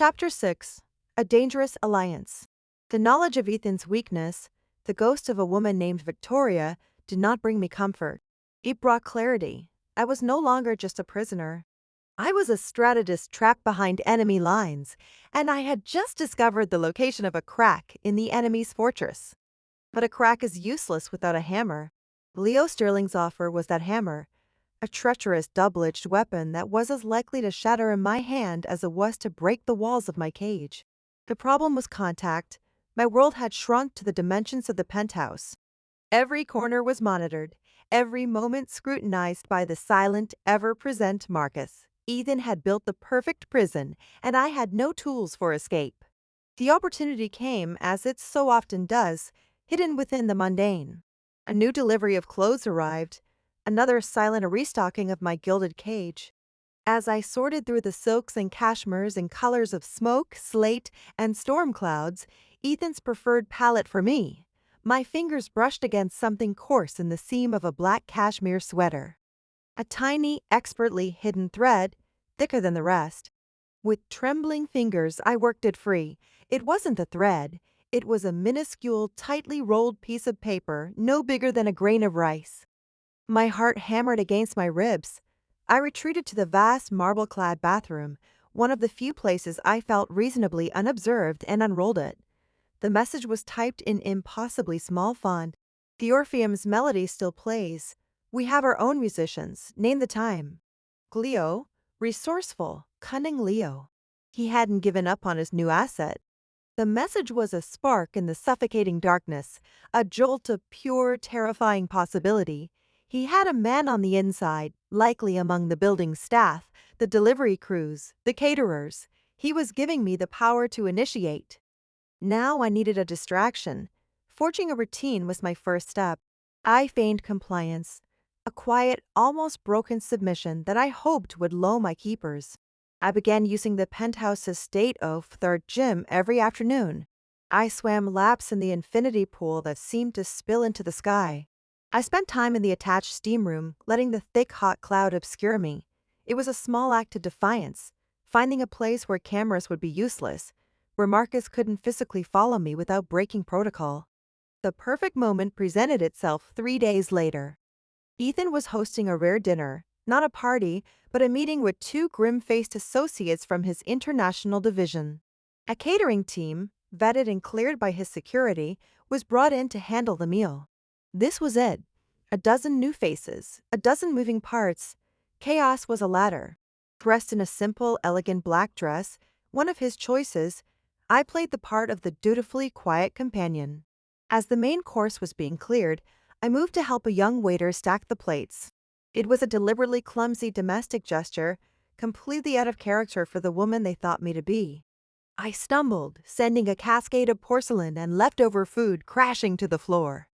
Chapter 6. A Dangerous Alliance. The knowledge of Ethan's weakness, the ghost of a woman named Victoria, did not bring me comfort. It brought clarity. I was no longer just a prisoner. I was a strategist trapped behind enemy lines, and I had just discovered the location of a crack in the enemy's fortress. But a crack is useless without a hammer. Leo Sterling's offer was that hammer, a treacherous double-edged weapon that was as likely to shatter in my hand as it was to break the walls of my cage. The problem was contact. My world had shrunk to the dimensions of the penthouse. Every corner was monitored, every moment scrutinized by the silent, ever-present Marcus. Ethan had built the perfect prison, and I had no tools for escape. The opportunity came, as it so often does, hidden within the mundane. A new delivery of clothes arrived, another silent restocking of my gilded cage. As I sorted through the silks and cashmeres in colors of smoke, slate, and storm clouds, Ethan's preferred palette for me, my fingers brushed against something coarse in the seam of a black cashmere sweater. A tiny, expertly hidden thread, thicker than the rest. With trembling fingers, I worked it free. It wasn't the thread. It was a minuscule, tightly rolled piece of paper, no bigger than a grain of rice. My heart hammered against my ribs. I retreated to the vast marble-clad bathroom, one of the few places I felt reasonably unobserved, and unrolled it. The message was typed in impossibly small font. The Orpheum's melody still plays. We have our own musicians. Name the time. Leo, resourceful, cunning Leo. He hadn't given up on his new asset. The message was a spark in the suffocating darkness, a jolt of pure, terrifying possibility. He had a man on the inside, likely among the building's staff, the delivery crews, the caterers. He was giving me the power to initiate. Now I needed a distraction. Forging a routine was my first step. I feigned compliance, a quiet, almost broken submission that I hoped would lull my keepers. I began using the penthouse's state-of-the-art gym every afternoon. I swam laps in the infinity pool that seemed to spill into the sky. I spent time in the attached steam room, letting the thick, hot cloud obscure me. It was a small act of defiance, finding a place where cameras would be useless, where Marcus couldn't physically follow me without breaking protocol. The perfect moment presented itself 3 days later. Ethan was hosting a rare dinner, not a party, but a meeting with 2 grim-faced associates from his international division. A catering team, vetted and cleared by his security, was brought in to handle the meal. This was it. A dozen new faces, a dozen moving parts. Chaos was a ladder. Dressed in a simple, elegant black dress, one of his choices, I played the part of the dutifully quiet companion. As the main course was being cleared, I moved to help a young waiter stack the plates. It was a deliberately clumsy domestic gesture, completely out of character for the woman they thought me to be. I stumbled, sending a cascade of porcelain and leftover food crashing to the floor.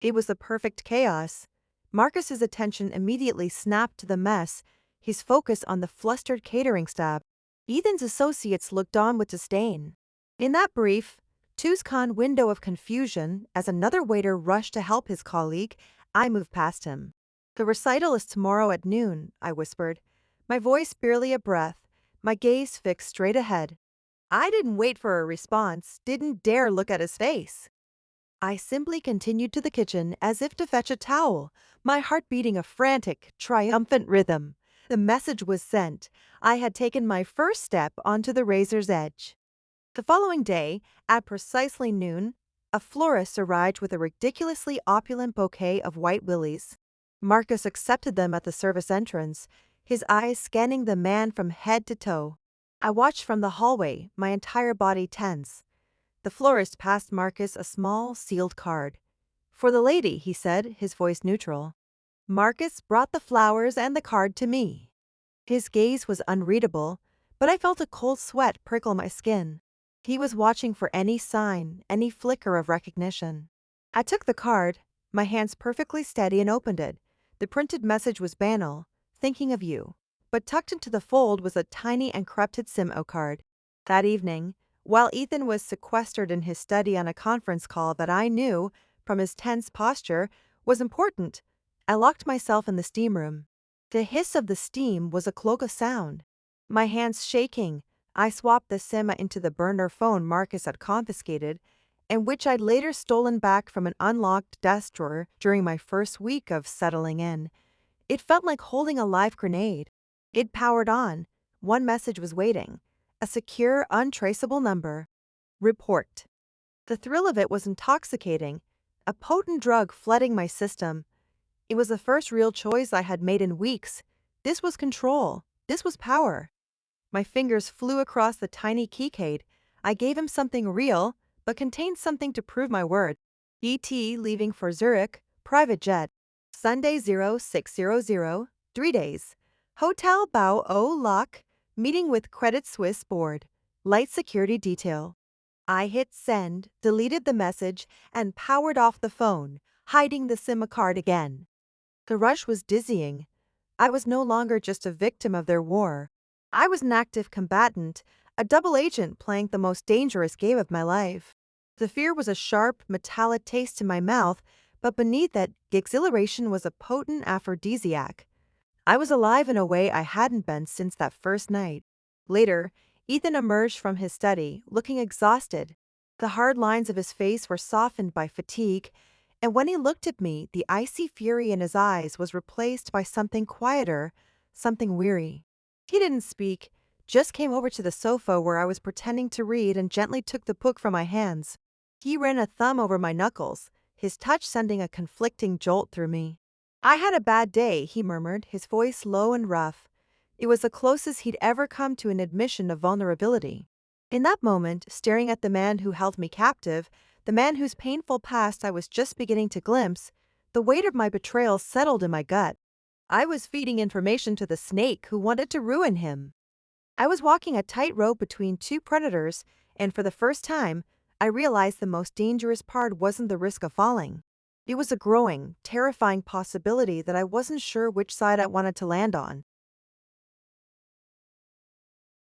It was the perfect chaos. Marcus's attention immediately snapped to the mess, his focus on the flustered catering staff. Ethan's associates looked on with disdain. In that brief, two-second window of confusion, as another waiter rushed to help his colleague, I moved past him. "The recital is tomorrow at noon," I whispered, my voice barely a breath, my gaze fixed straight ahead. I didn't wait for a response, didn't dare look at his face. I simply continued to the kitchen as if to fetch a towel, my heart beating a frantic, triumphant rhythm. The message was sent. I had taken my first step onto the razor's edge. The following day, at precisely noon, a florist arrived with a ridiculously opulent bouquet of white lilies. Marcus accepted them at the service entrance, his eyes scanning the man from head to toe. I watched from the hallway, my entire body tense. The florist passed Marcus a small, sealed card. "For the lady," he said, his voice neutral. Marcus brought the flowers and the card to me. His gaze was unreadable, but I felt a cold sweat prickle my skin. He was watching for any sign, any flicker of recognition. I took the card, my hands perfectly steady, and opened it. The printed message was banal, "Thinking of you." But tucked into the fold was a tiny encrypted SIM card. That evening, while Ethan was sequestered in his study on a conference call that I knew, from his tense posture, was important, I locked myself in the steam room. The hiss of the steam was a cloak of sound. My hands shaking, I swapped the SIM into the burner phone Marcus had confiscated, and which I'd later stolen back from an unlocked desk drawer during my first week of settling in. It felt like holding a live grenade. It powered on. One message was waiting. A secure, untraceable number. Report. The thrill of it was intoxicating, a potent drug flooding my system. It was the first real choice I had made in weeks. This was control. This was power. My fingers flew across the tiny keycade. I gave him something real, but contained something to prove my word. ET leaving for Zurich, private jet. Sunday 0600, 3 days. Hotel Bao O Lock, meeting with Credit Suisse board. Light security detail. I hit send, deleted the message, and powered off the phone, hiding the SIM card again. The rush was dizzying. I was no longer just a victim of their war. I was an active combatant, a double agent playing the most dangerous game of my life. The fear was a sharp, metallic taste in my mouth, but beneath that, the exhilaration was a potent aphrodisiac. I was alive in a way I hadn't been since that first night. Later, Ethan emerged from his study, looking exhausted. The hard lines of his face were softened by fatigue, and when he looked at me, the icy fury in his eyes was replaced by something quieter, something weary. He didn't speak, just came over to the sofa where I was pretending to read and gently took the book from my hands. He ran a thumb over my knuckles, his touch sending a conflicting jolt through me. "I had a bad day," he murmured, his voice low and rough. It was the closest he'd ever come to an admission of vulnerability. In that moment, staring at the man who held me captive, the man whose painful past I was just beginning to glimpse, the weight of my betrayal settled in my gut. I was feeding information to the snake who wanted to ruin him. I was walking a tightrope between two predators, and for the first time, I realized the most dangerous part wasn't the risk of falling. It was a growing, terrifying possibility that I wasn't sure which side I wanted to land on.